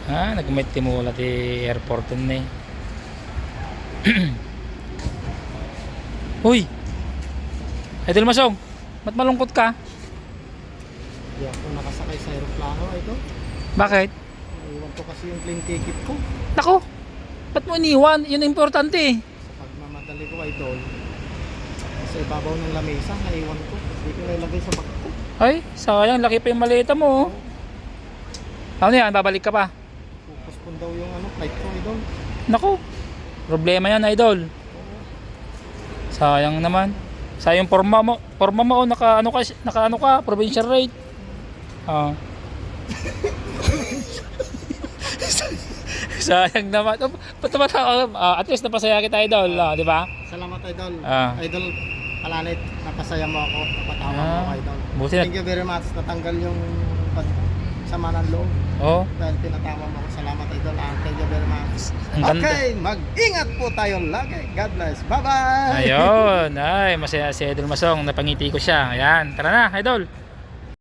Nagmit timula ti airport ni. Uy! Idol Masong, ba't malungkot ka? Hindi ako nakasakay sa aeroplano, idol. Bakit? Naiwan ko kasi yung plane ticket ko. Nako! Ba't mo iniwan? Yun ang importante eh. Sa pagmamadali ko, idol, sa ibabaw ng lamesa, naiwan ko. Hindi ko nailagay sa bag ko. Ay, sayang. Laki pa yung maleta mo. Ano yan? Babalik ka pa? Pupuspon daw yung flight ko, idol. Nako! Problema yan, idol. Sayang naman. Sayang forma mo. Forma mo, naka ano ka, provincial rate. Sayang naman. At least napasaya kita, idol, di ba? Salamat, idol. Ah. Idol, Palanit, napasaya mo ako. Napatawa mo ako, idol. Buti na. Thank you very much. Natanggal yung sama ng loob. Oh, Dahil pinatawa mo ako. Salamat, idol. Thank you very much. ang ganda. Okay, mag-ingat po tayo lagi. God bless. Bye-bye! Ayun, ay masaya si Idol Masong, napangiti ko siya. Ayan, tara na, idol.